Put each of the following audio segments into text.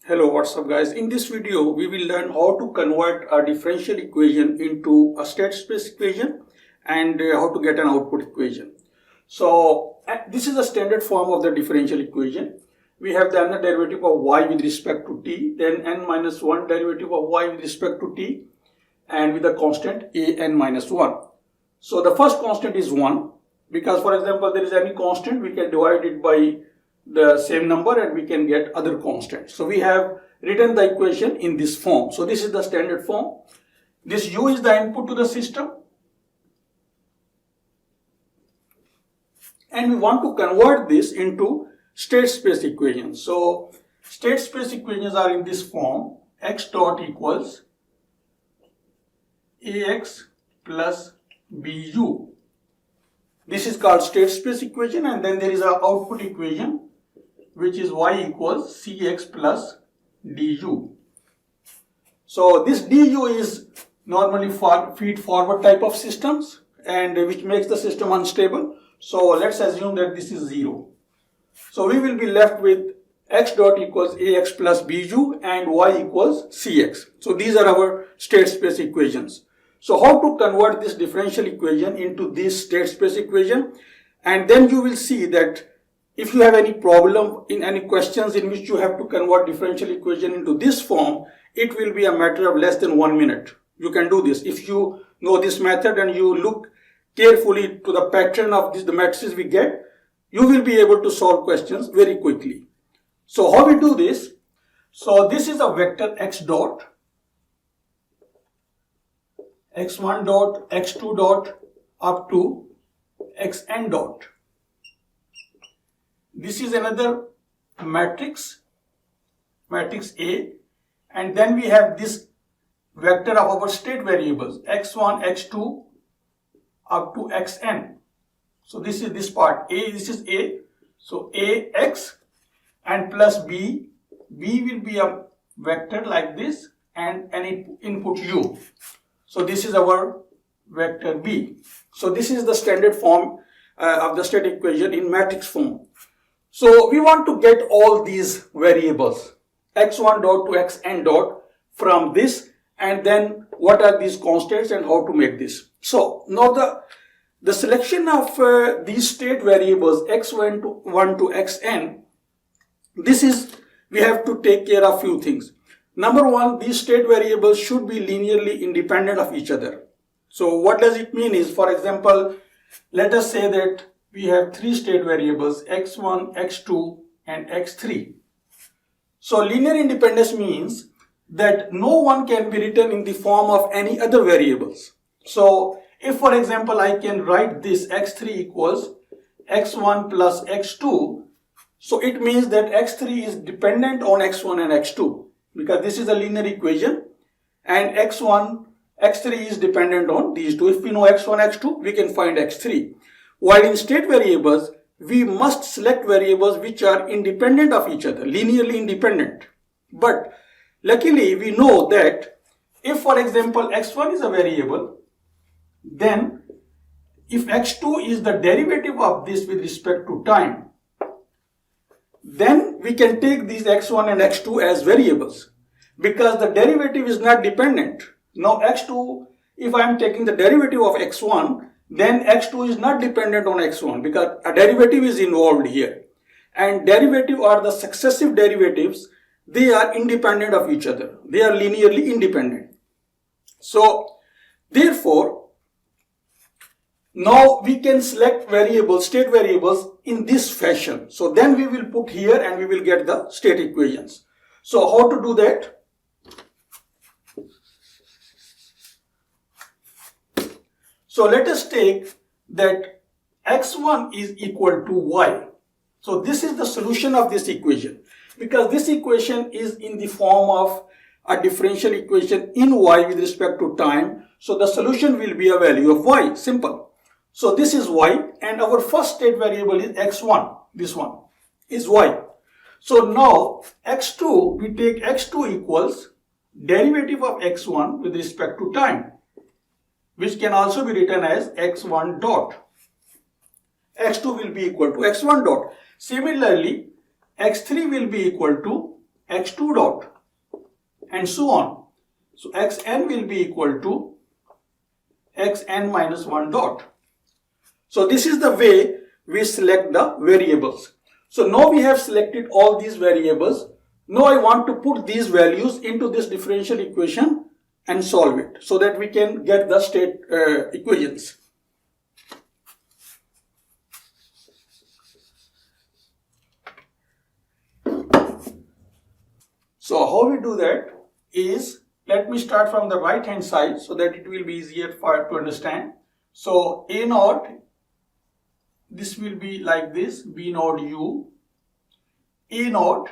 Hello, what's up guys? In this video, we will learn how to convert a differential equation into a state space equation and how to get an output equation. So, this is a standard form of the differential equation. We have the n derivative of y with respect to t, then n minus 1 derivative of y with respect to t, and with a constant a n minus 1. So, the first constant is 1 because, for example, there is any constant, we can divide it by the same number and we can get other constants. So we have written the equation in this form. So this is the standard form. This u is the input to the system. And we want to convert this into state space equations. So state space equations are in this form. X dot equals ax plus bu. This is called state space equation, and then there is an output equation which is y equals cx plus du. So this du is normally feed forward type of systems and which makes the system unstable. So let's assume that this is 0. So we will be left with x dot equals ax plus bu and y equals cx. So these are our state space equations. So how to convert this differential equation into this state space equation, and then you will see that if you have any problem in any questions in which you have to convert differential equation into this form, it will be a matter of less than 1 minute. You can do this. If you know this method and you look carefully to the pattern of the matrices we get, you will be able to solve questions very quickly. So how we do this? So this is a vector x dot, x1 dot, x2 dot up to xn dot. This is another matrix A, and then we have this vector of our state variables x1, x2 up to xn. So this is this part A, this is A. So ax and plus b will be a vector like this and an input u. So this is our vector b. So this is the standard form of the state equation in matrix form. So we want to get all these variables x1 dot to xn dot from this, and then what are these constants and how to make this. So now the selection of these state variables x1 to xn, this is, we have to take care of few things. Number one, these state variables should be linearly independent of each other. So what does it mean is, for example, let us say that we have three state variables x1, x2 and x3. So linear independence means that no one can be written in the form of any other variables. So if, for example, I can write this x3 equals x1 plus x2, so it means that x3 is dependent on x1 and x2 because this is a linear equation, and x3 is dependent on these two. If we know x1, x2, we can find x3. While in state variables, we must select variables which are independent of each other, linearly independent. But luckily, we know that if, for example, x1 is a variable, then if x2 is the derivative of this with respect to time, then we can take these x1 and x2 as variables because the derivative is not dependent. Now x2, if I am taking the derivative of x1, then x2 is not dependent on x1 because a derivative is involved here. And derivative are the successive derivatives. They are independent of each other. They are linearly independent. So therefore, now we can select variables, state variables in this fashion. So then we will put here and we will get the state equations. So how to do that? So let us take that x1 is equal to y. So this is the solution of this equation because this equation is in the form of a differential equation in y with respect to time. So the solution will be a value of y, simple. So this is y and our first state variable is x1. This one is y. So now x2, we take x2 equals derivative of x1 with respect to time, which can also be written as x1 dot. x2 will be equal to x1 dot. Similarly, x3 will be equal to x2 dot, and so on. So xn will be equal to xn minus 1 dot. So this is the way we select the variables. So now we have selected all these variables. Now I want to put these values into this differential equation and solve it so that we can get the state equations. So how we do that is, let me start from the right hand side so that it will be easier to understand. So A naught, this will be like this, B naught U, A naught,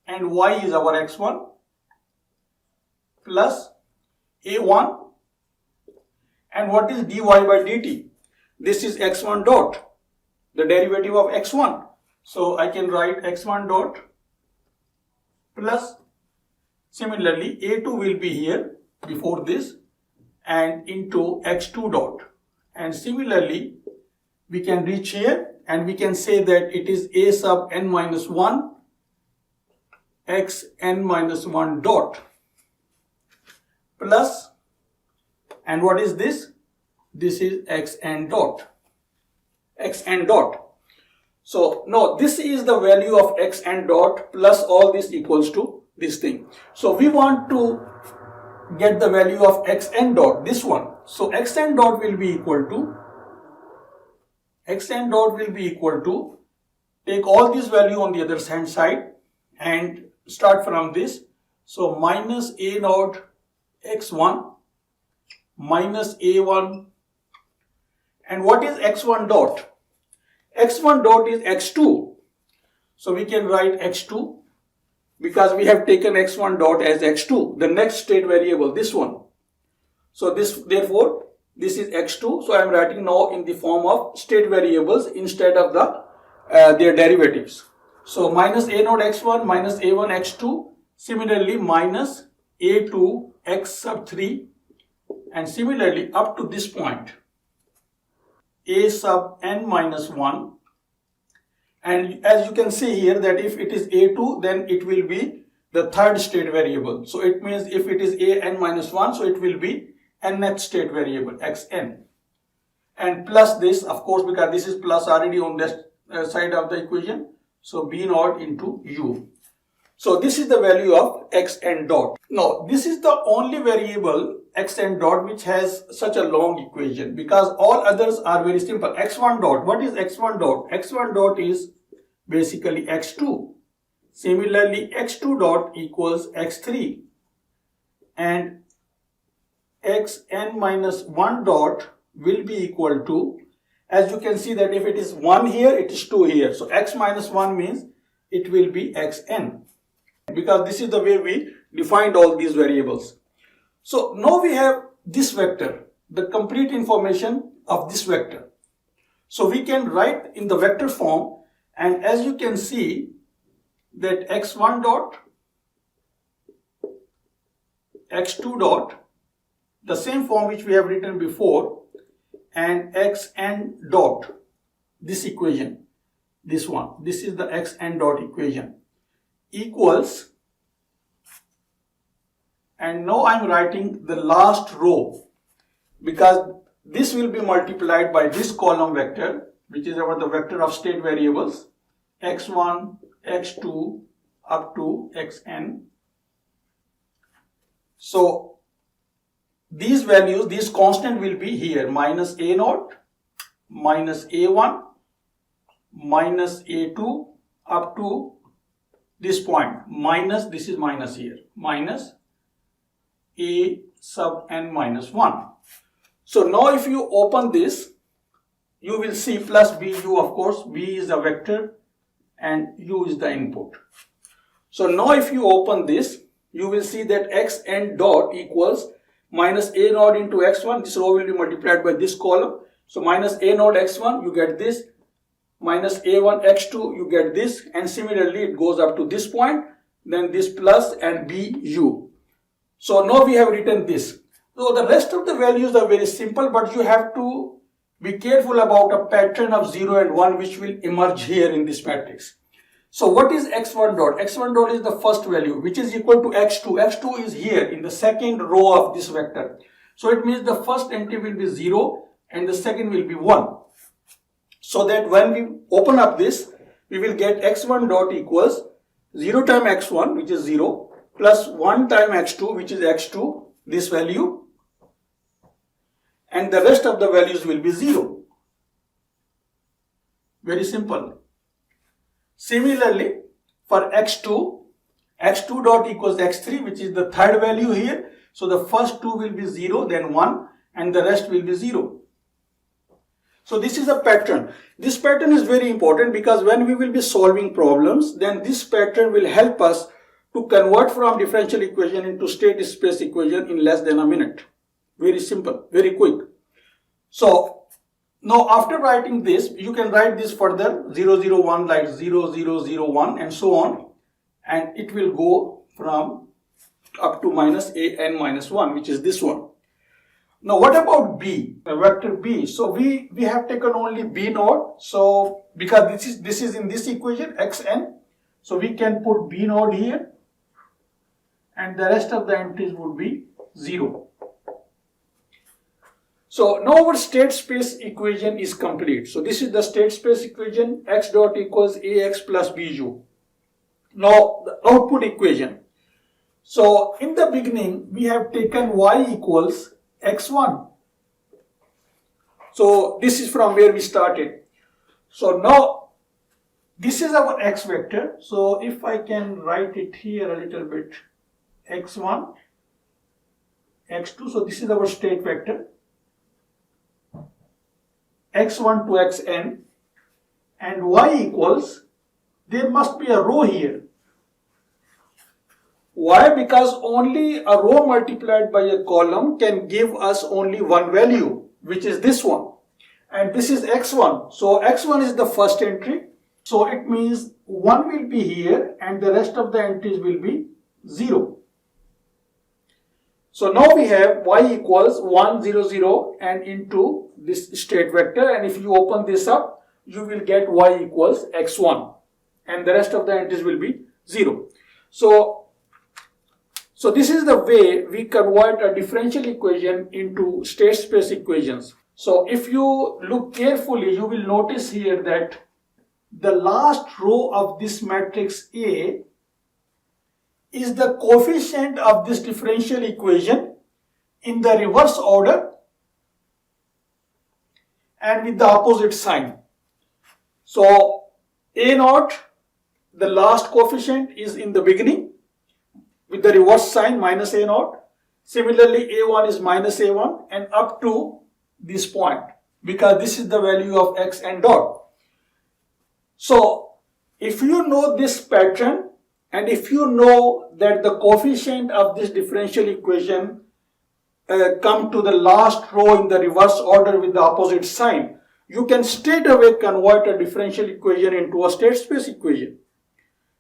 and Y is our x1, plus A1, and what is dy by dt? This is x1 dot, the derivative of x1. So I can write x1 dot plus, similarly A2 will be here before this, and into x2 dot, and similarly we can reach here and we can say that it is A sub n minus 1 x n minus 1 dot plus, and what is this? This is xn dot. Xn dot. So now this is the value of xn dot plus all this equals to this thing. So we want to get the value of xn dot, this one. So xn dot will be equal to, take all this value on the other hand side and start from this. So minus A naught x1 minus A1, and what is x1 dot? X1 dot is x2. So we can write x2 because we have taken x1 dot as x2, the next state variable, this one. So therefore this is x2. So I am writing now in the form of state variables instead of their derivatives. So minus A naught x1 minus A1 x2, similarly minus A2 x sub 3, and similarly up to this point A sub n minus 1, and as you can see here that if it is A2 then it will be the third state variable. So it means if it is A n minus 1, so it will be nth state variable xn, and plus this, of course, because this is plus already on this side of the equation, so B naught into U. So this is the value of xn dot. Now this is the only variable xn dot which has such a long equation, because all others are very simple. X1 dot, what is x1 dot? X1 dot is basically x2. Similarly x2 dot equals x3, and xn minus 1 dot will be equal to, as you can see that if it is 1 here, it is 2 here. So x minus 1 means it will be xn, because this is the way we defined all these variables. So now we have this vector, the complete information of this vector. So we can write in the vector form, and as you can see that x1 dot, x2 dot, the same form which we have written before, and xn dot, this equation, this one, this is the xn dot equation, equals, and now I am writing the last row, because this will be multiplied by this column vector, which is the vector of state variables, x1, x2 up to xn. So these values, this constant will be here, minus A naught, minus A1, minus A2 up to this point, minus, this is minus here, minus A sub n minus 1. So now if you open this, you will see plus bu, of course, b is a vector and u is the input. So now if you open this, you will see that xn dot equals minus A naught into x1, this row will be multiplied by this column. So minus A naught x1, you get this, minus A1 x2, you get this, and similarly it goes up to this point, then this plus and bu. So now we have written this. So the rest of the values are very simple, but you have to be careful about a pattern of 0 and 1 which will emerge here in this matrix. So what is x1 dot? x1 dot is the first value which is equal to x2. x2 is here in the second row of this vector. So it means the first entry will be 0 and the second will be 1. So that when we open up this, we will get x1 dot equals 0 times x1, which is 0, plus 1 times x2, which is x2, this value, and the rest of the values will be 0. Very simple. Similarly, for x2, x2 dot equals x3, which is the third value here. So the first two will be 0, then 1, and the rest will be 0. So this is a pattern. This pattern is very important because when we will be solving problems, then this pattern will help us to convert from differential equation into state space equation in less than a minute. Very simple, very quick. So now after writing this, you can write this further 0, 0, 1 like 0, 0, 0, 1 and so on. And it will go from up to minus a n minus 1, which is this one. Now what about b, vector b? So we have taken only b node. So because this is in this equation xn, so we can put b node here and the rest of the entries would be 0. So now our state space equation is complete. So this is the state space equation, x dot equals ax plus bj. Now the output equation. So in the beginning we have taken y equals x1. So this is from where we started. So now this is our x vector. So if I can write it here a little bit, x1, x2. So this is our state vector, x1 to xn, and y equals, there must be a row here. Why? Because only a row multiplied by a column can give us only one value, which is this one. And this is x1. So x1 is the first entry. So it means 1 will be here and the rest of the entries will be 0. So now we have y equals 1, 0, 0 and into this state vector. And if you open this up, you will get y equals x1. And the rest of the entries will be 0. So this is the way we convert a differential equation into state space equations. So if you look carefully, you will notice here that the last row of this matrix A is the coefficient of this differential equation in the reverse order and with the opposite sign. So A naught, the last coefficient, is in the beginning with the reverse sign minus a naught. Similarly, a1 is minus a1 and up to this point, because this is the value of x and dot. So if you know this pattern and if you know that the coefficient of this differential equation come to the last row in the reverse order with the opposite sign, you can straight away convert a differential equation into a state space equation.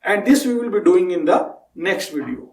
And this we will be doing in the next video.